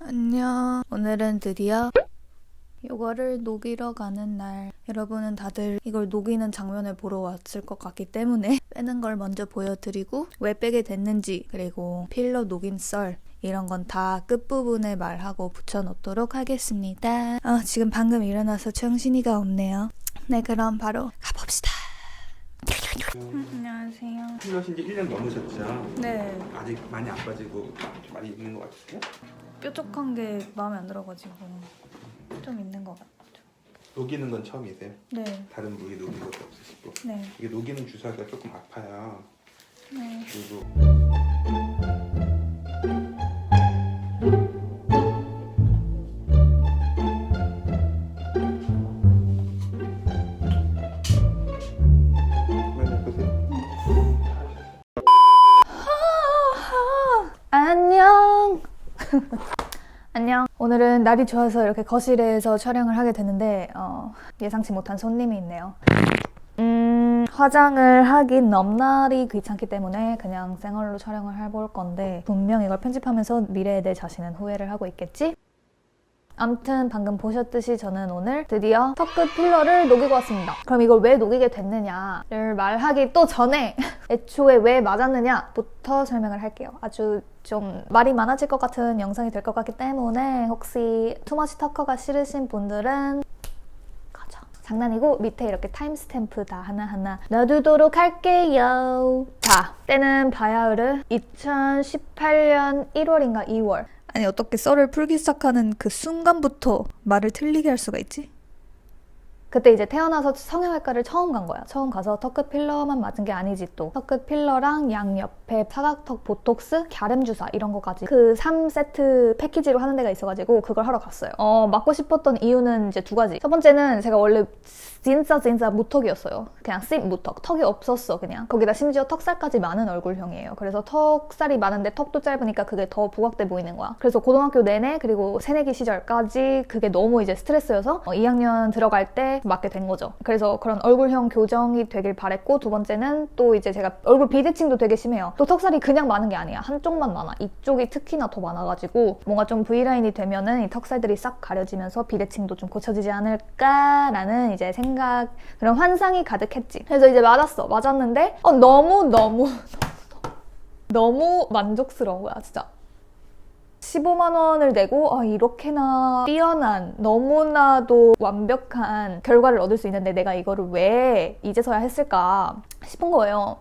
안녕. 오늘은 드디어 이거를 녹이러 가는 날. 여러분은 다들 이걸 녹이는 장면을 보러 왔을 것 같기 때문에 빼는 걸 먼저 보여드리고 왜 빼게 됐는지, 그리고 필러 녹인 썰, 이런 건 다 끝부분에 말하고 붙여놓도록 하겠습니다. 지금 방금 일어나서 정신이가 없네요. 네, 그럼 바로 가봅시다. 안녕하세요. 필러신 지 1년 넘으셨죠? 네, 아직 많이 안 빠지고 좀 많이 있는 것 같으세요? 뾰족한 게 마음에 안 들어가지고 좀 있는 것 같아요. 녹이는 건 처음이세요? 네, 다른 부위 녹인 것도 없으시고 네, 이게 녹이는 주사가 조금 아파요. 네. 그리고 맨날 보세요. 안녕. 안녕. 오늘은 날이 좋아서 이렇게 거실에서 촬영을 하게 됐는데 예상치 못한 손님이 있네요. 화장을 하긴 넘날이 귀찮기 때문에 그냥 생얼로 촬영을 해볼 건데, 분명 이걸 편집하면서 미래에 내 자신은 후회를 하고 있겠지? 암튼 방금 보셨듯이 저는 오늘 드디어 턱끝 필러를 녹이고 왔습니다. 그럼 이걸 왜 녹이게 됐느냐를 말하기 또 전에 애초에 왜 맞았느냐부터 설명을 할게요. 아주 좀 말이 많아질 것 같은 영상이 될 것 같기 때문에 혹시 투머치 터커가 싫으신 분들은 가죠. 장난이고 밑에 이렇게 타임스탬프 다 하나하나 넣어두도록 할게요. 자, 때는 바야흐르 2018년 1월인가 2월. 아니, 어떻게 썰을 풀기 시작하는 그 순간부터 말을 틀리게 할 수가 있지? 그때 이제 태어나서 성형외과를 처음 간 거야. 처음 가서 턱끝 필러만 맞은 게 아니지 또. 턱끝 필러랑 양옆에 사각턱 보톡스, 갸름 주사 이런 거까지 그 3세트 패키지로 하는 데가 있어가지고 그걸 하러 갔어요. 맞고 싶었던 이유는 이제 두 가지. 첫 번째는 제가 원래 진짜 무턱이었어요. 그냥 씹 무턱. 턱이 없었어 그냥. 거기다 심지어 턱살까지 많은 얼굴형이에요. 그래서 턱살이 많은데 턱도 짧으니까 그게 더 부각돼 보이는 거야. 그래서 고등학교 내내 그리고 새내기 시절까지 그게 너무 이제 스트레스여서 2학년 들어갈 때 맞게 된 거죠. 그래서 그런 얼굴형 교정이 되길 바랬고, 두 번째는 또 이제 제가 얼굴 비대칭도 되게 심해요. 또 턱살이 그냥 많은 게 아니야. 한쪽만 많아. 이쪽이 특히나 더 많아가지고 뭔가 좀 V라인이 되면은 이 턱살들이 싹 가려지면서 비대칭도 좀 고쳐지지 않을까라는 이제 생각, 그런 환상이 가득했지. 그래서 이제 맞았는데 너무 만족스러운 거야 진짜. 15만 원을 내고 이렇게나 뛰어난, 너무나도 완벽한 결과를 얻을 수 있는데 내가 이거를 왜 이제서야 했을까 싶은 거예요.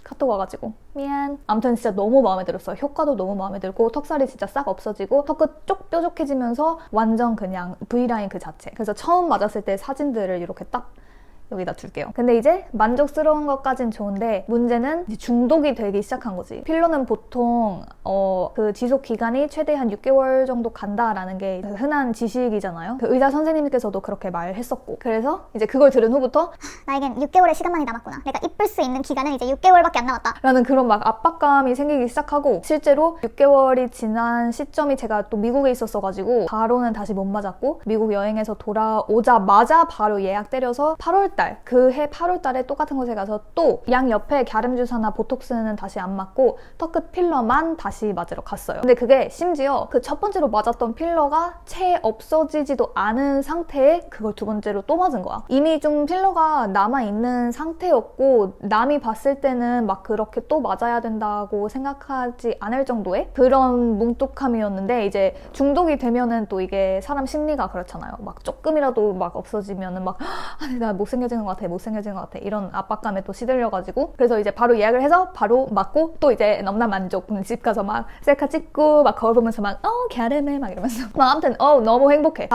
카톡 와가지고 미안. 아무튼 진짜 너무 마음에 들었어요. 효과도 너무 마음에 들고 턱살이 진짜 싹 없어지고 턱끝 쪽 뾰족해지면서 완전 그냥 V라인 그 자체. 그래서 처음 맞았을 때 사진들을 이렇게 딱 여기다 둘게요. 근데 이제 만족스러운 것까진 좋은데 문제는 이제 중독이 되기 시작한 거지. 필러는 보통 그 지속 기간이 최대 한 6개월 정도 간다라는 게 흔한 지식이잖아요. 그 의사 선생님께서도 그렇게 말했었고, 그래서 이제 그걸 들은 후부터 나에겐 6개월의 시간만이 남았구나. 내가 이쁠 수 있는 기간은 이제 6개월밖에 안 남았다. 라는 그런 막 압박감이 생기기 시작하고, 실제로 6개월이 지난 시점이 제가 또 미국에 있었어가지고 바로는 다시 못 맞았고, 미국 여행에서 돌아오자마자 바로 예약 때려서 8월달, 그해 8월달에 똑같은 곳에 가서 또 양옆에 갸름 주사나 보톡스는 다시 안 맞고 턱끝 필러만 다시 맞으러 갔어요. 근데 그게 심지어 그 첫 번째로 맞았던 필러가 채 없어지지도 않은 상태에 그걸 두 번째로 또 맞은 거야. 이미 좀 필러가 남아있는 상태였고, 남이 봤을 때는 막 그렇게 또 맞아야 된다고 생각하지 않을 정도의 그런 뭉뚝함이었는데, 이제 중독이 되면은 또 이게 사람 심리가 그렇잖아요. 막 조금이라도 막 없어지면은 막 나 못생겨진 것 같아 이런 압박감에 또 시들려가지고, 그래서 이제 바로 예약을 해서 바로 맞고, 또 이제 너무나 만족. 집 가서 막 셀카 찍고 막 거울 보면서 막 갸름해 막 이러면서 막 아무튼 너무 행복해.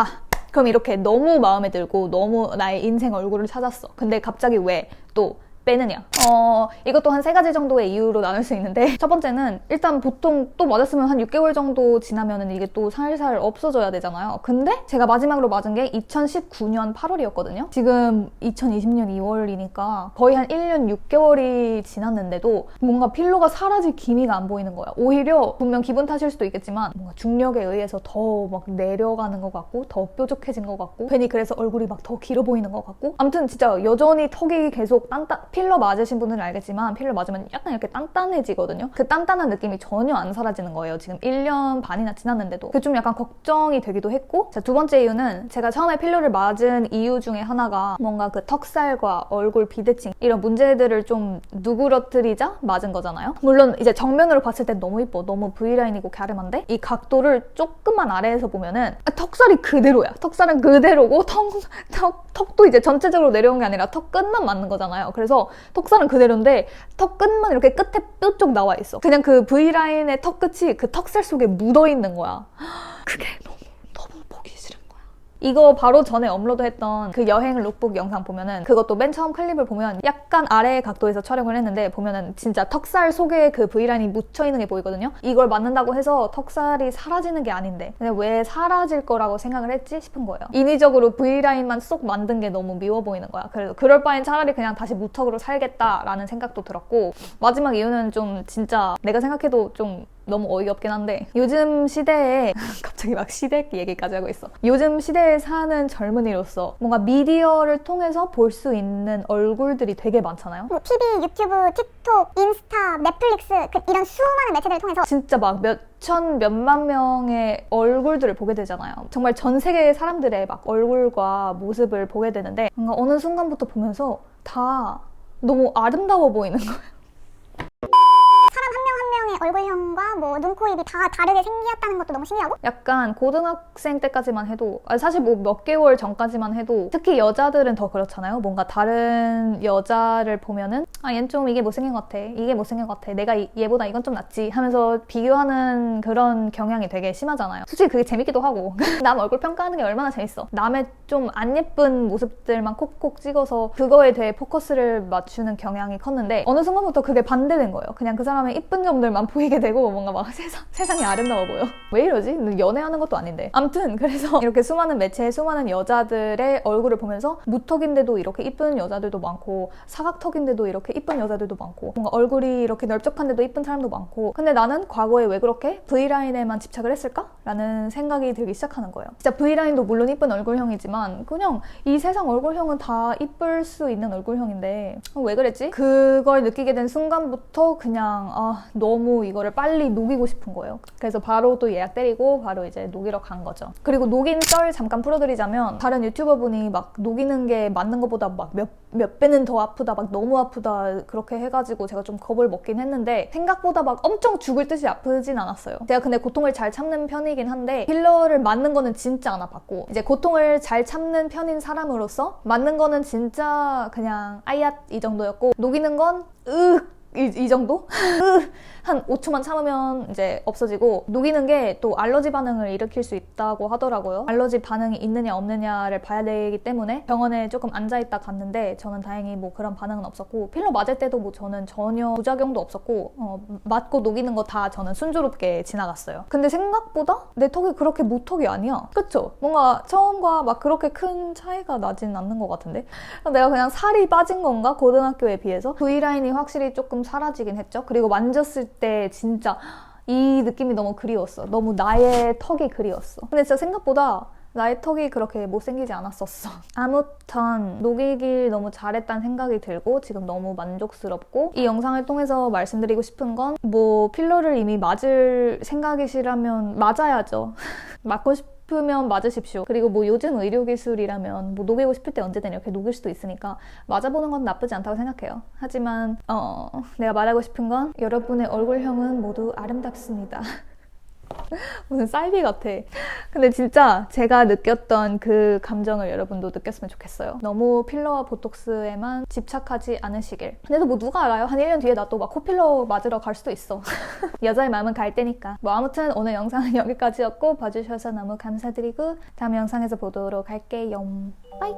그럼 이렇게 너무 마음에 들고 너무 나의 인생 얼굴을 찾았어. 근데 갑자기 왜 또 빼느냐? 이것도 한 3가지 정도의 이유로 나눌 수 있는데, 첫 번째는 일단 보통 또 맞았으면 한 6개월 정도 지나면은 이게 또 살살 없어져야 되잖아요. 근데 제가 마지막으로 맞은 게 2019년 8월이었거든요. 지금 2020년 2월이니까 거의 한 1년 6개월이 지났는데도 뭔가 필러가 사라질 기미가 안 보이는 거야. 오히려 분명 기분 탓일 수도 있겠지만 뭔가 중력에 의해서 더 막 내려가는 것 같고, 더 뾰족해진 것 같고, 괜히 그래서 얼굴이 막 더 길어 보이는 것 같고, 아무튼 진짜 여전히 턱이 계속 필러 맞으신 분들은 알겠지만 필러 맞으면 약간 이렇게 단단해지거든요. 그 단단한 느낌이 전혀 안 사라지는 거예요. 지금 1년 반이나 지났는데도. 그게 좀 약간 걱정이 되기도 했고, 자, 두 번째 이유는 제가 처음에 필러를 맞은 이유 중에 하나가 뭔가 그 턱살과 얼굴 비대칭 이런 문제들을 좀 누그러뜨리자 맞은 거잖아요. 물론 이제 정면으로 봤을 땐 너무 이뻐. 너무 V라인이고 갸름한데 이 각도를 조금만 아래에서 보면은 턱살이 그대로야. 턱살은 그대로고 턱도 이제 전체적으로 내려온 게 아니라 턱 끝만 맞는 거잖아요. 그래서 턱살은 그대로인데 턱 끝만 이렇게 끝에 뾰족 나와 있어. 그냥 그 V라인의 턱 끝이 그 턱살 속에 묻어 있는 거야. 그게 너무 보기 싫은 거야. 이거 바로 전에 업로드했던 그 여행 룩북 영상 보면은 그것도 맨 처음 클립을 보면 약간 아래 각도에서 촬영을 했는데 보면은 진짜 턱살 속에 그 V라인이 묻혀있는 게 보이거든요. 이걸 맞는다고 해서 턱살이 사라지는 게 아닌데 근데 왜 사라질 거라고 생각을 했지 싶은 거예요. 인위적으로 V라인만 쏙 만든 게 너무 미워 보이는 거야. 그래서 그럴 바엔 차라리 그냥 다시 무턱으로 살겠다라는 생각도 들었고, 마지막 이유는 좀 진짜 내가 생각해도 좀 너무 어이없긴 한데, 요즘 시대에 갑자기 막 시대 얘기까지 하고 있어. 요즘 시대에 사는 젊은이로서 뭔가 미디어를 통해서 볼 수 있는 얼굴들이 되게 많잖아요. 뭐 TV, 유튜브, 틱톡, 인스타, 넷플릭스 이런 수많은 매체들을 통해서 진짜 막 몇만 명의 얼굴들을 보게 되잖아요. 정말 전 세계의 사람들의 막 얼굴과 모습을 보게 되는데 뭔가 어느 순간부터 보면서 다 너무 아름다워 보이는 거예요. 사람 한 명 한 명의 얼굴형과 뭐 눈, 코, 입이 다 다르게 생겼다는 것도 너무 신기하고, 약간 고등학생 때까지만 해도, 사실 뭐 몇 개월 전까지만 해도 특히 여자들은 더 그렇잖아요. 뭔가 다른 여자를 보면은 얘는 좀 이게 못생긴 것 같아, 이게 못생긴 것 같아, 내가 얘보다 이건 좀 낫지 하면서 비교하는 그런 경향이 되게 심하잖아요. 솔직히 그게 재밌기도 하고 남 얼굴 평가하는 게 얼마나 재밌어. 남의 좀 안 예쁜 모습들만 콕콕 찍어서 그거에 대해 포커스를 맞추는 경향이 컸는데 어느 순간부터 그게 반대된 거예요. 그냥 그 사람의 이쁜 점들만 보이게 되고 뭔가 막 세상이 아름다워 보여. 왜 이러지? 연애하는 것도 아닌데. 암튼 그래서 이렇게 수많은 매체에 수많은 여자들의 얼굴을 보면서 무턱인데도 이렇게 이쁜 여자들도 많고, 사각턱인데도 이렇게 이쁜 여자들도 많고, 뭔가 얼굴이 이렇게 넓적한데도 이쁜 사람도 많고, 근데 나는 과거에 왜 그렇게 V라인에만 집착을 했을까? 라는 생각이 들기 시작하는 거예요. 진짜 V라인도 물론 이쁜 얼굴형이지만 그냥 이 세상 얼굴형은 다 이쁠 수 있는 얼굴형인데 왜 그랬지? 그걸 느끼게 된 순간부터 그냥 너무 이거를 빨리 녹이고 싶은 거예요. 그래서 바로 또 예약 때리고 바로 이제 녹이러 간 거죠. 그리고 녹인 썰 잠깐 풀어드리자면, 다른 유튜버분이 막 녹이는 게 맞는 것보다 막 몇 배는 더 아프다, 막 너무 아프다 그렇게 해가지고 제가 좀 겁을 먹긴 했는데 생각보다 막 엄청 죽을 듯이 아프진 않았어요. 제가 근데 고통을 잘 참는 편이긴 한데 필러를 맞는 거는 진짜 안 아팠고, 이제 고통을 잘 참는 편인 사람으로서 맞는 거는 진짜 그냥 아이앗 이 정도였고, 녹이는 건 이 정도? 한 5초만 참으면 이제 없어지고, 녹이는 게 또 알러지 반응을 일으킬 수 있다고 하더라고요. 알러지 반응이 있느냐 없느냐를 봐야 되기 때문에 병원에 조금 앉아있다 갔는데 저는 다행히 뭐 그런 반응은 없었고, 필러 맞을 때도 뭐 저는 전혀 부작용도 없었고 맞고 녹이는 거 다 저는 순조롭게 지나갔어요. 근데 생각보다 내 턱이 그렇게 무턱이 아니야. 그쵸? 뭔가 처음과 막 그렇게 큰 차이가 나진 않는 것 같은데? 내가 그냥 살이 빠진 건가? 고등학교에 비해서? V라인이 확실히 조금 사라지긴 했죠. 그리고 만졌을 때 진짜 이 느낌이 너무 그리웠어. 너무 나의 턱이 그리웠어. 근데 진짜 생각보다 나의 턱이 그렇게 못생기지 않았었어. 아무튼 녹이길 너무 잘했다는 생각이 들고 지금 너무 만족스럽고, 이 영상을 통해서 말씀드리고 싶은 건 뭐 필러를 이미 맞을 생각이시라면 맞아야죠. 맞고 싶으면 맞으십시오. 그리고 뭐 요즘 의료기술이라면 뭐 녹이고 싶을 때 언제든 이렇게 녹일 수도 있으니까 맞아보는 건 나쁘지 않다고 생각해요. 하지만 내가 말하고 싶은 건 여러분의 얼굴형은 모두 아름답습니다. 무슨 쌀비 같아. 근데 진짜 제가 느꼈던 그 감정을 여러분도 느꼈으면 좋겠어요. 너무 필러와 보톡스에만 집착하지 않으시길. 근데 또 뭐 누가 알아요? 한 1년 뒤에 나 또 막 코필러 맞으러 갈 수도 있어. 여자의 마음은 갈 때니까. 뭐 아무튼 오늘 영상은 여기까지였고 봐주셔서 너무 감사드리고 다음 영상에서 보도록 할게요. 빠이!